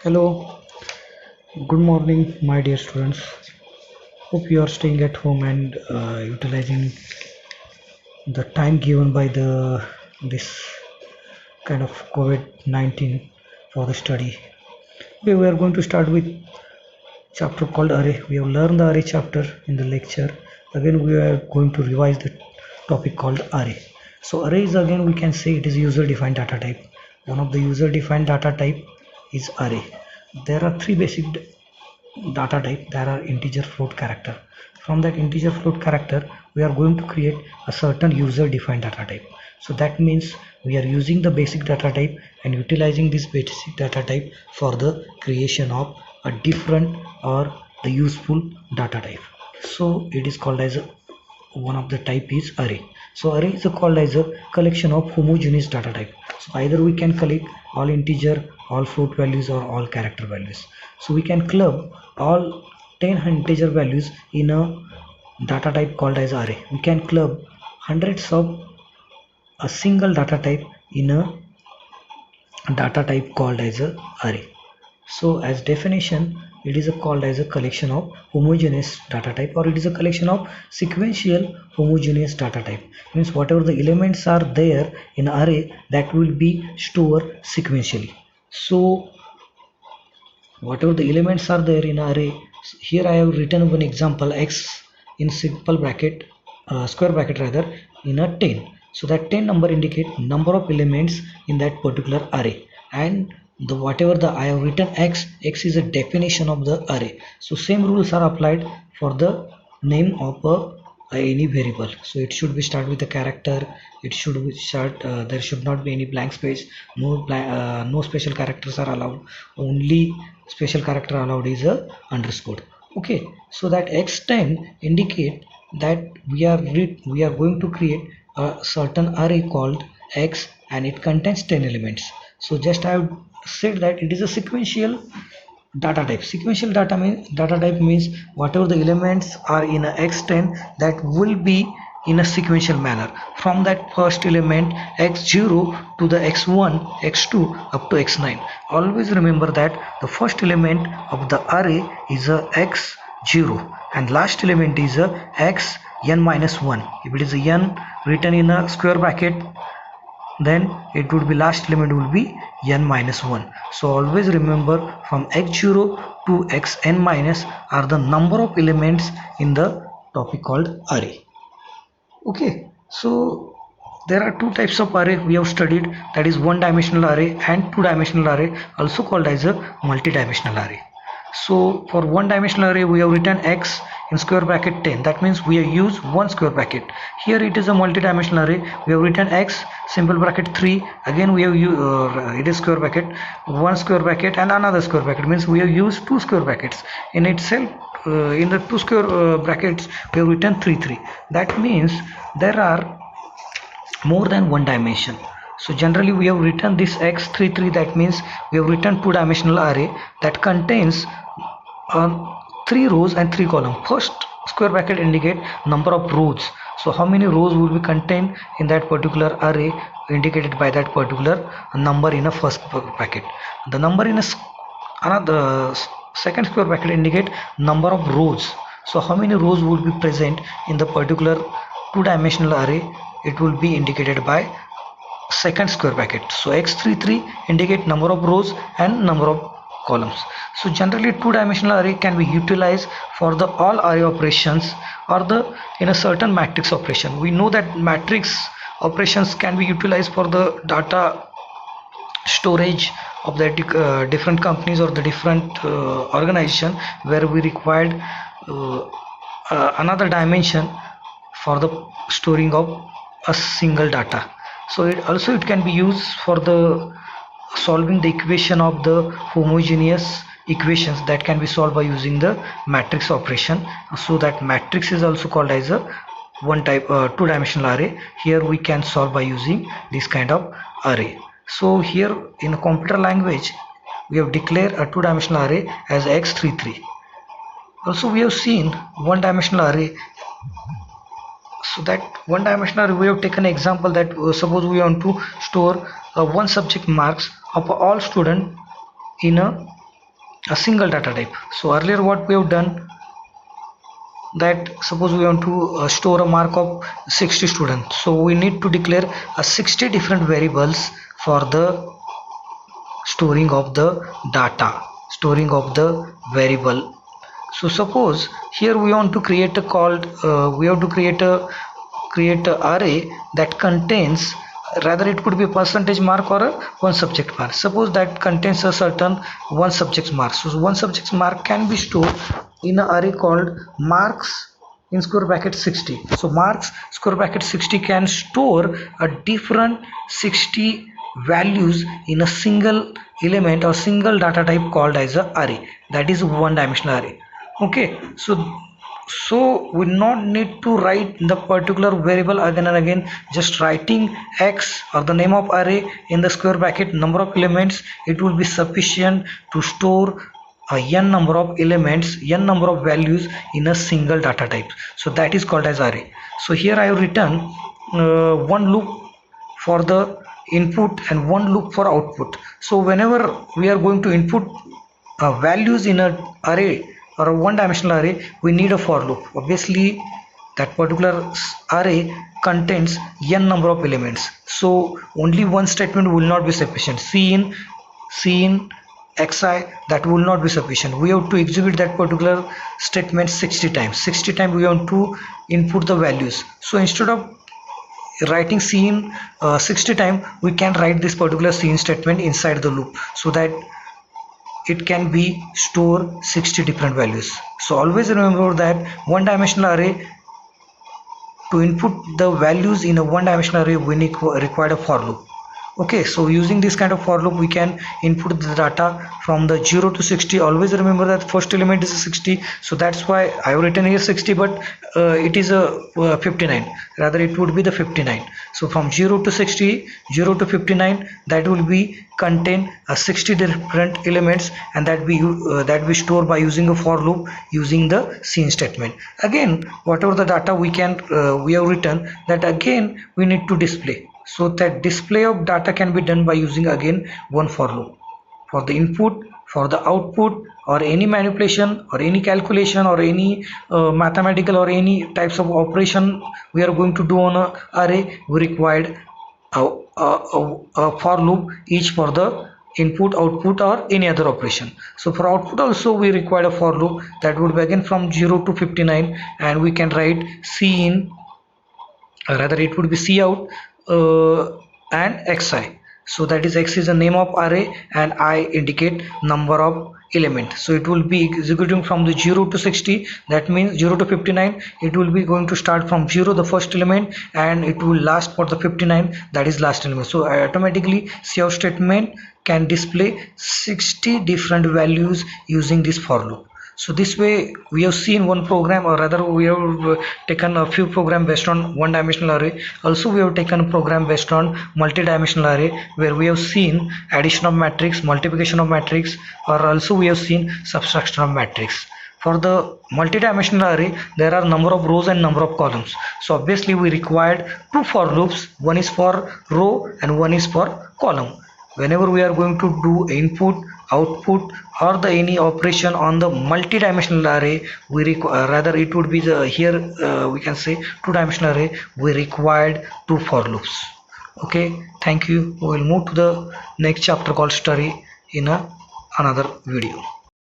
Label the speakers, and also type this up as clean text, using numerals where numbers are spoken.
Speaker 1: Hello, good morning, my dear students. Hope you are staying at home and utilizing the time given by the this kind of COVID-19 for the study. Okay, we are going to start with chapter called array. We have learned the array chapter in the lecture. Again, we are going to revise the topic called array. So array is, again, we can say it is user-defined data type. One of the user-defined data type is array. There are three basic data type. There are integer, float, character. From that integer, float, character, we are going to create a certain user defined data type. So that means we are using the basic data type and utilizing this basic data type for the creation of a different or the useful data type. So it is called as one of the type is array. So array is called as a collection of homogeneous data type. So either we can collect all integer, all float values, or all character values. So we can club all 10 integer values in a data type called as array. We can club hundreds of a single data type in a data type called as a array. So as definition, it is called as a collection of homogeneous data type, or it is a collection of sequential homogeneous data type. Means whatever the elements are there in array, that will be stored sequentially. So whatever the elements are there in array, here I have written one example x in simple bracket, square bracket rather, in a 10. So that 10 number indicate number of elements in that particular array, and the whatever the I have written x is a definition of the array. So same rules are applied for the name of any variable. So it should be start with a character. It should be start. There should not be any blank space. No special characters are allowed. Only special character allowed is a underscore. Okay. So that x10 indicate that we are going to create a certain array called x, and it contains 10 elements. So just I have said that it is a sequential data type. Sequential data type means whatever the elements are in a x10, that will be in a sequential manner from that first element x0 to the x1, x2 up to x9. Always remember that the first element of the array is a x0 and last element is a x n minus 1. If it is a n written in a square bracket, then it would be last element will be n minus 1. So always remember, from x0 to xn minus are the number of elements in the topic called array. Okay, so there are two types of array we have studied, that is one dimensional array and two dimensional array, also called as a multi-dimensional array. So for one dimensional array we have written x in square bracket 10. That means we have used one square bracket. Here it is a multi-dimensional array. We have written x simple bracket 3. Again we have it is square bracket, one square bracket and another square bracket. Means we have used two square brackets in itself. In the two square brackets we have written 3 3. That means there are more than one dimension. So generally we have written this x33. That means we have written two dimensional array that contains 3 rows and 3 columns. First square bracket indicate number of rows. So how many rows will be contained in that particular array, indicated by that particular number in a first bracket. The number in another second square bracket indicate number of rows. So how many rows will be present in the particular two-dimensional array, it will be indicated by second square bracket. So x33 indicate number of rows and number of columns. So generally two-dimensional array can be utilized for the all array operations or the in a certain matrix operation. We know that matrix operations can be utilized for the data storage of the different companies or the different organization, where we required another dimension for the storing of a single data. So it can be used for the solving the equation of the homogeneous equations that can be solved by using the matrix operation. So that matrix is also called as a one type two-dimensional array. Here we can solve by using this kind of array. So here in a computer language we have declared a two-dimensional array as x33. Also we have seen one-dimensional array. So that one dimensional array, we have taken an example that suppose we want to store one subject marks of all student in a a single data type. So earlier what we have done, that suppose we want to store a mark of 60 students, so we need to declare a 60 different variables for the storing of the data, storing of the variable. So suppose here we want to create a called we have to create a array that contains, rather it could be a percentage mark or a one subject mark. Suppose that contains a certain one subject mark, so one subject mark can be stored in an array called marks in square bracket 60. So marks square bracket 60 can store a different 60 values in a single element or single data type called as a array, that is one dimensional array. Okay, so we not need to write the particular variable again and again. Just writing x or the name of array in the square bracket number of elements, it will be sufficient to store a n number of elements, n number of values in a single data type. So that is called as array. So here I have written one loop for the input and one loop for output. So whenever we are going to input values in an array or a one dimensional array, we need a for loop. Obviously that particular array contains n number of elements, so only one statement will not be sufficient. Cin xi, that will not be sufficient. We have to execute that particular statement 60 times. 60 times we want to input the values. So instead of writing cin 60 times, we can write this particular cin statement inside the loop, so that it can be store 60 different values. So always remember that one dimensional array, to input the values in a one dimensional array, we require a for loop. Okay, so using this kind of for loop, we can input the data from the 0 to 60. Always remember that first element is a 60, so that's why I have written here 60, but it is a 59, rather it would be the 59. So from 0 to 60, 0 to 59, that will be contain 60 different elements, and that we store by using a for loop, using the cin statement. Again, whatever the data we have written, that again we need to display. So that display of data can be done by using again one for loop for the input, for the output, or any manipulation or any calculation or any mathematical or any types of operation we are going to do on a array. We required a for loop each for the input, output, or any other operation. So for output also we require a for loop that would begin from 0 to 59, and we can write cin, rather it would be cout and xi. So that is x is the name of array and I indicate number of element. So it will be executing from the 0 to 60, that means 0 to 59, it will be going to start from 0 the first element, and it will last for the 59, that is last element. So automatically cout statement can display 60 different values using this for loop. So this way we have seen one program, or rather we have taken a few program based on one dimensional array. Also we have taken a program based on multi-dimensional array, where we have seen addition of matrix, multiplication of matrix, or also we have seen subtraction of matrix. For the multi-dimensional array, there are number of rows and number of columns. So obviously we required two for loops, one is for row and one is for column. Whenever we are going to do input, output, or the any operation on the multi-dimensional array, we rather it would be the here we can say two-dimensional array, we required two for loops. Okay, thank you. We will move to the next chapter called story in another video.